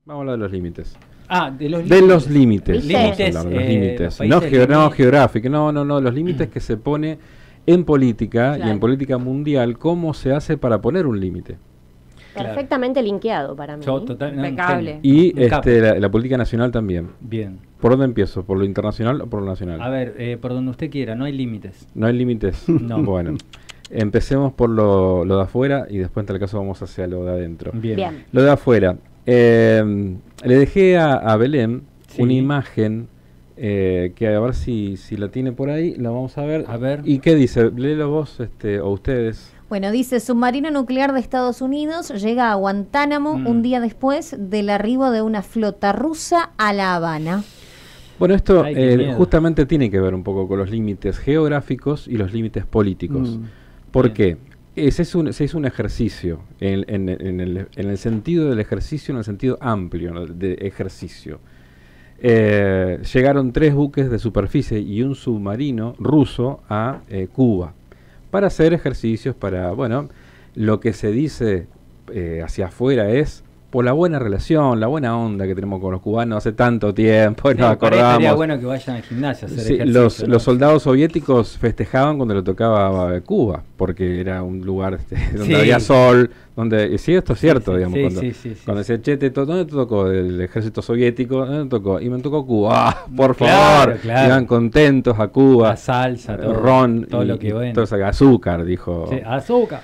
Vamos a hablar de los límites. De los límites. De los límites. Límites, los límites. No geográficos, no, los límites que se pone en política y en política mundial, cómo se hace para poner un límite. Perfectamente linkeado para mí. Impecable. Y la política nacional también. Bien. ¿Por dónde empiezo? ¿Por lo internacional o por lo nacional? A ver, por donde usted quiera, no hay límites. ¿No hay límites? No. Bueno, empecemos por lo de afuera y después en tal caso vamos hacia lo de adentro. Bien. Lo de afuera. Le dejé a Belén una imagen que a ver si la tiene por ahí, la vamos a ver. A ver. ¿Y qué dice? Léelo vos o ustedes. Bueno, dice, submarino nuclear de Estados Unidos llega a Guantánamo un día después del arribo de una flota rusa a La Habana. Bueno, esto justamente tiene que ver un poco con los límites geográficos y los límites políticos. ¿Por qué? Se hizo un ejercicio, en el sentido del ejercicio, en el sentido amplio, ¿no?, de ejercicio. Llegaron 3 buques de superficie y un submarino ruso a Cuba para hacer ejercicios, lo que se dice hacia afuera es por la buena relación, la buena onda que tenemos con los cubanos hace tanto tiempo, nos acordamos. Sería bueno que vayan al gimnasio a hacer ejercicio. Los soldados soviéticos festejaban cuando le tocaba Cuba, porque era un lugar donde había sol, donde esto es cierto, digamos, cuando decía, che, ¿dónde te tocó el ejército soviético? ¿Dónde te tocó? Y me tocó Cuba. ¡Por favor! Iban contentos a Cuba. La salsa, todo, ron, todo lo que bueno. Todo eso, azúcar, dijo. Sí, azúcar.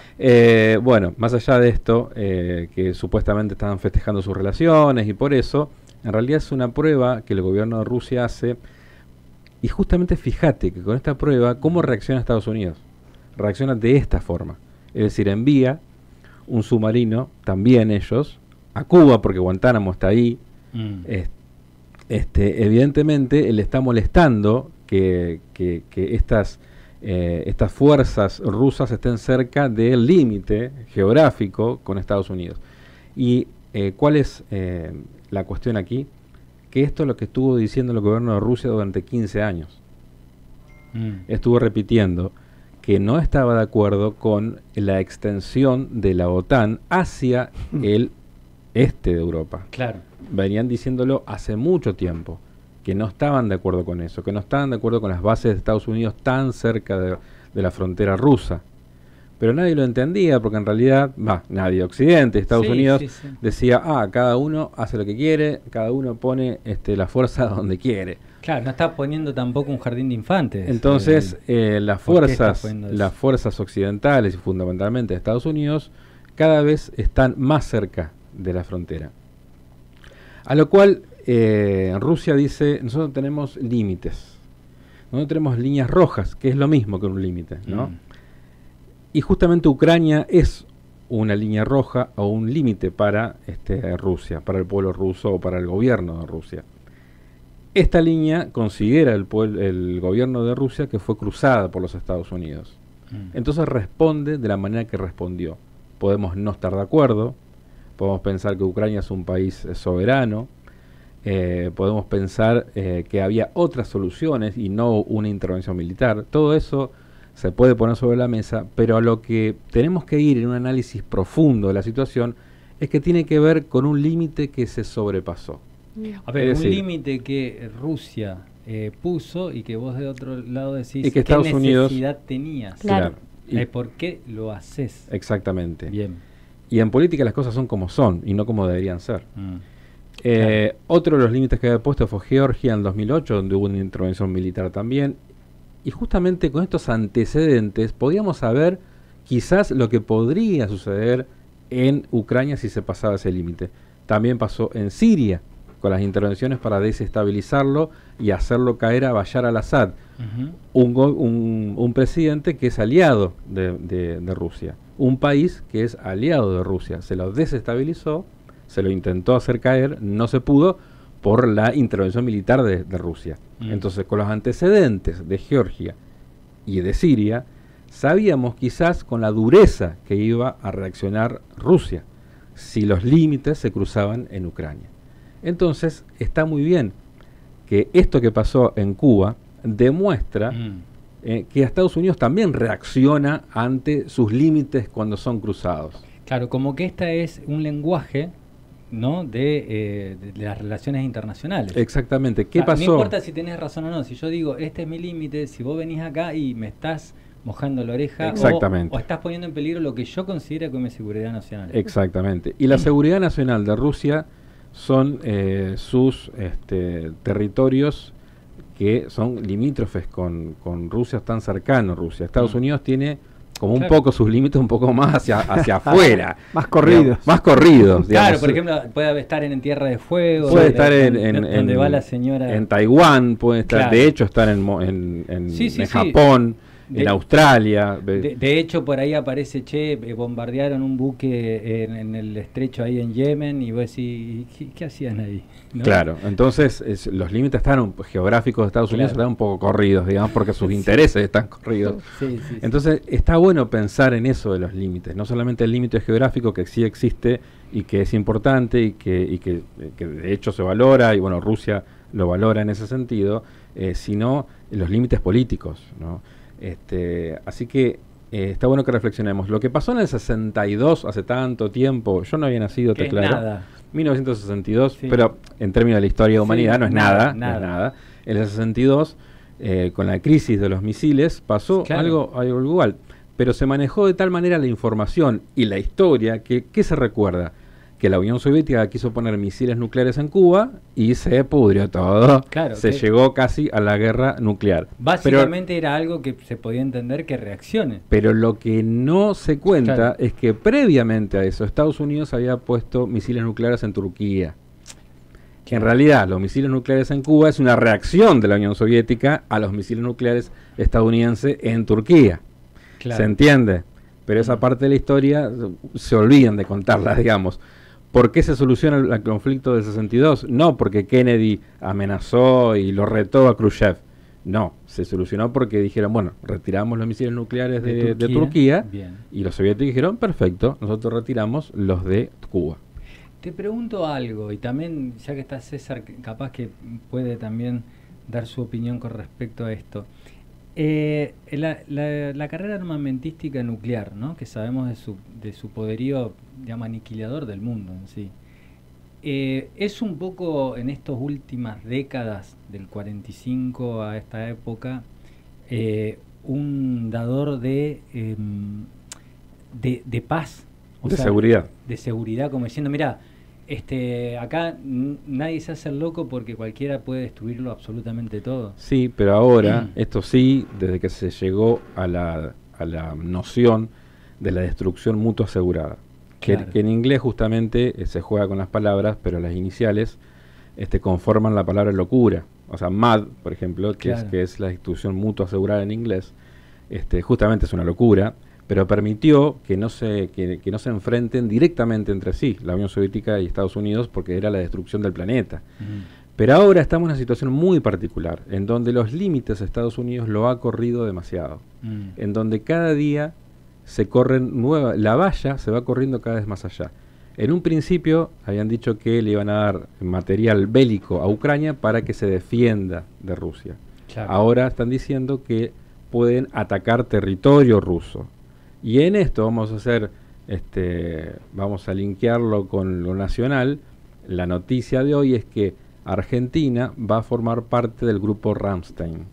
Bueno, más allá de esto, que supuestamente estaban festejando sus relaciones y por eso, en realidad es una prueba que el gobierno de Rusia hace. Y justamente fíjate que con esta prueba, ¿cómo reacciona Estados Unidos? Reacciona de esta forma. Es decir, envía un submarino, también ellos, a Cuba, porque Guantánamo está ahí. Evidentemente, le está molestando que estas fuerzas rusas estén cerca del límite geográfico con Estados Unidos. ¿Y cuál es la cuestión aquí? Que esto es lo que estuvo diciendo el gobierno de Rusia durante 15 años. Estuvo repitiendo que no estaba de acuerdo con la extensión de la OTAN hacia el este de Europa. Claro. Venían diciéndolo hace mucho tiempo, que no estaban de acuerdo con eso, que no estaban de acuerdo con las bases de Estados Unidos tan cerca de la frontera rusa. Pero nadie lo entendía, porque en realidad, nadie, Occidente, Estados Unidos, decía, cada uno hace lo que quiere, cada uno pone la fuerza donde quiere. Claro, no está poniendo tampoco un jardín de infantes. Entonces, las fuerzas occidentales y fundamentalmente de Estados Unidos cada vez están más cerca de la frontera. A lo cual Rusia dice, nosotros tenemos límites, nosotros tenemos líneas rojas, que es lo mismo que un límite, ¿no? Y justamente Ucrania es una línea roja o un límite para Rusia, para el pueblo ruso o para el gobierno de Rusia. Esta línea considera el gobierno de Rusia que fue cruzada por los Estados Unidos. Entonces responde de la manera que respondió. Podemos no estar de acuerdo, podemos pensar que Ucrania es un país soberano, podemos pensar que había otras soluciones y no una intervención militar. Todo eso se puede poner sobre la mesa, pero a lo que tenemos que ir en un análisis profundo de la situación es que tiene que ver con un límite que se sobrepasó. A ver, un límite que Rusia puso y que vos de otro lado decís y que Estados qué Unidos necesidad tenías. Claro. ¿Por qué lo haces? Exactamente. Bien. Y en política las cosas son como son y no como deberían ser. Otro de los límites que había puesto fue Georgia en 2008, donde hubo una intervención militar también. Y justamente con estos antecedentes podíamos saber quizás lo que podría suceder en Ucrania si se pasaba ese límite. También pasó en Siria, con las intervenciones para desestabilizarlo y hacerlo caer a Bashar al-Assad, un presidente que es aliado de Rusia, un país que es aliado de Rusia. Se lo desestabilizó, se lo intentó hacer caer, no se pudo por la intervención militar de Rusia. Entonces, con los antecedentes de Georgia y de Siria, sabíamos quizás con la dureza que iba a reaccionar Rusia si los límites se cruzaban en Ucrania. Entonces, está muy bien que esto que pasó en Cuba demuestra que Estados Unidos también reacciona ante sus límites cuando son cruzados. Claro, como que esta es un lenguaje ¿no? de las relaciones internacionales. Exactamente. ¿Qué pasó? No importa si tenés razón o no. Si yo digo, este es mi límite, si vos venís acá y me estás mojando la oreja o estás poniendo en peligro lo que yo considero como seguridad nacional. Exactamente. Y la seguridad nacional de Rusia son sus territorios que son limítrofes con Rusia, tan cercanos Rusia. Estados Unidos tiene como un poco sus límites un poco más hacia afuera. Más corridos. Digamos, más corridos. Digamos. Claro, por ejemplo, puede estar en Tierra de Fuego. Puede estar donde va la señora. En Taiwán, puede estar, de hecho, estar en Japón. En Australia. De hecho, por ahí aparece, bombardearon un buque en el estrecho ahí en Yemen, y vos decís, ¿qué hacían ahí? ¿No? Claro, entonces los límites geográficos de Estados Unidos están un poco corridos, digamos, porque sus intereses están corridos. Entonces está bueno pensar en eso de los límites, no solamente el límite geográfico, que sí existe y que es importante y que de hecho se valora, y bueno, Rusia lo valora en ese sentido, sino los límites políticos, ¿no? Así que está bueno que reflexionemos. Lo que pasó en el 62, hace tanto tiempo, yo no había nacido, te claro. Nada. 1962, pero en términos de la historia de humanidad no es nada. No es nada. En el 62, con la crisis de los misiles, pasó algo igual. Pero se manejó de tal manera la información y la historia que ¿qué se recuerda? Que la Unión Soviética quiso poner misiles nucleares en Cuba y se pudrió todo. Claro, se llegó casi a la guerra nuclear. Básicamente era algo que se podía entender que reaccione. Pero lo que no se cuenta es que previamente a eso Estados Unidos había puesto misiles nucleares en Turquía. Que en realidad los misiles nucleares en Cuba es una reacción de la Unión Soviética a los misiles nucleares estadounidenses en Turquía. ¿Se entiende? Pero esa parte de la historia se olvidan de contarla, digamos. ¿Por qué se soluciona el conflicto del 62? No porque Kennedy amenazó y lo retó a Khrushchev. No, se solucionó porque dijeron, bueno, retiramos los misiles nucleares de Turquía y los soviéticos dijeron, perfecto, nosotros retiramos los de Cuba. Te pregunto algo, y también, ya que está César, capaz que puede también dar su opinión con respecto a esto. La carrera armamentística nuclear, ¿no? Que sabemos de su poderío, digamos, aniquilador del mundo en sí, es un poco en estas últimas décadas, del 45 a esta época, un dador de paz, seguridad. De seguridad, como diciendo, mira, acá nadie se hace el loco porque cualquiera puede destruirlo absolutamente todo. Sí, pero ahora, esto sí, desde que se llegó a la noción de la destrucción mutua asegurada, que en inglés justamente se juega con las palabras, pero las iniciales conforman la palabra locura. O sea, MAD, por ejemplo, que es la destrucción mutua asegurada en inglés, justamente es una locura, pero permitió que no se enfrenten directamente entre sí, la Unión Soviética y Estados Unidos, porque era la destrucción del planeta. Pero ahora estamos en una situación muy particular, en donde los límites de Estados Unidos lo ha corrido demasiado, en donde cada día se corren la valla se va corriendo cada vez más allá. En un principio habían dicho que le iban a dar material bélico a Ucrania para que se defienda de Rusia. Ahora están diciendo que pueden atacar territorio ruso. Y en esto vamos a hacer, vamos a linkearlo con lo nacional. La noticia de hoy es que Argentina va a formar parte del grupo Rammstein.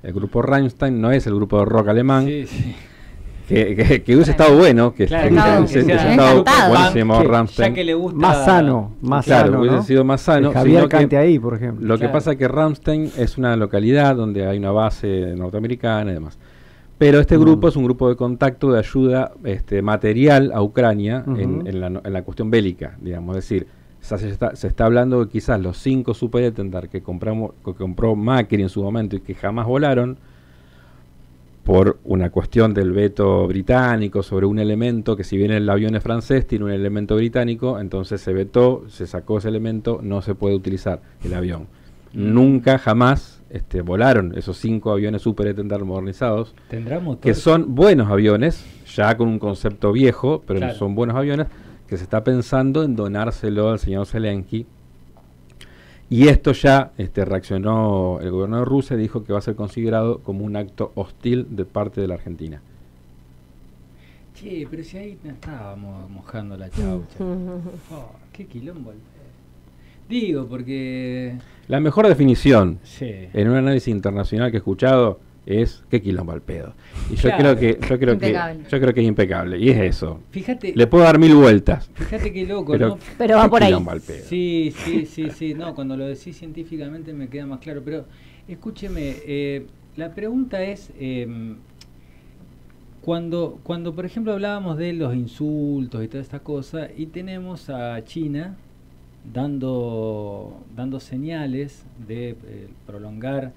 El grupo Rammstein no es el grupo de rock alemán, que hubiese estado bueno, que hubiese estado buenísimo Rammstein. Ya que le gusta más sano, hubiese ¿no? sido más sano. Javier cante ahí, por ejemplo. Lo que pasa es que Rammstein es una localidad donde hay una base norteamericana y demás. Pero este grupo es un grupo de contacto de ayuda material a Ucrania en la cuestión bélica, digamos. Es decir, se está hablando de quizás los 5 Super Étendard que compró Macri en su momento y que jamás volaron por una cuestión del veto británico sobre un elemento que, si bien el avión es francés, tiene un elemento británico, entonces se vetó, se sacó ese elemento, no se puede utilizar el avión. Nunca, jamás volaron esos 5 aviones Super Étendard modernizados, que son buenos aviones, ya con un concepto viejo, pero son buenos aviones, que se está pensando en donárselo al señor Zelensky. Y esto ya reaccionó el gobierno de Rusia y dijo que va a ser considerado como un acto hostil de parte de la Argentina. Che, pero si ahí no estábamos mojando la chaucha. Qué quilombo. Digo, porque... La mejor definición sí. en un análisis internacional que he escuchado es qué quilombo al pedo. Y yo Claro. creo que es impecable. Y es eso. Fíjate... Le puedo dar 1000 vueltas. Fíjate qué loco, Pero, ¿no? Pero va por ahí. Quilombo al pedo. Sí. No, cuando lo decís científicamente me queda más claro. Pero escúcheme, la pregunta es... Cuando, por ejemplo, hablábamos de los insultos y toda esta cosa, y tenemos a China dando señales de prolongar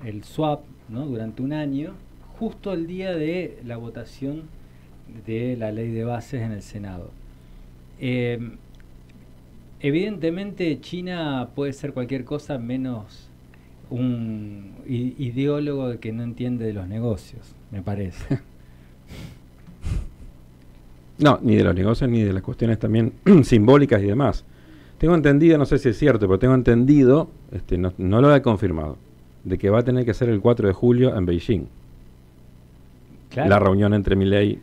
el swap, ¿no?, durante un año, justo el día de la votación de la ley de bases en el Senado. Evidentemente China puede ser cualquier cosa menos un ideólogo que no entiende de los negocios, me parece. No, ni de los negocios ni de las cuestiones también simbólicas y demás. Tengo entendido, no sé si es cierto, pero tengo entendido, no lo he confirmado, de que va a tener que ser el 4 de julio en Beijing. Claro. La reunión entre Milei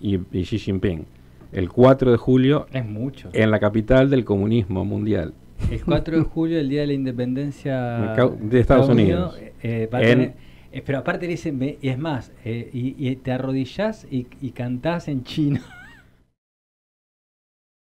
y Xi Jinping. El 4 de julio es mucho. En la capital del comunismo mundial. El 4 de julio, el día de la independencia de Estados Unidos. Va a tener, pero aparte dicen, es más, y te arrodillás y cantás en chino.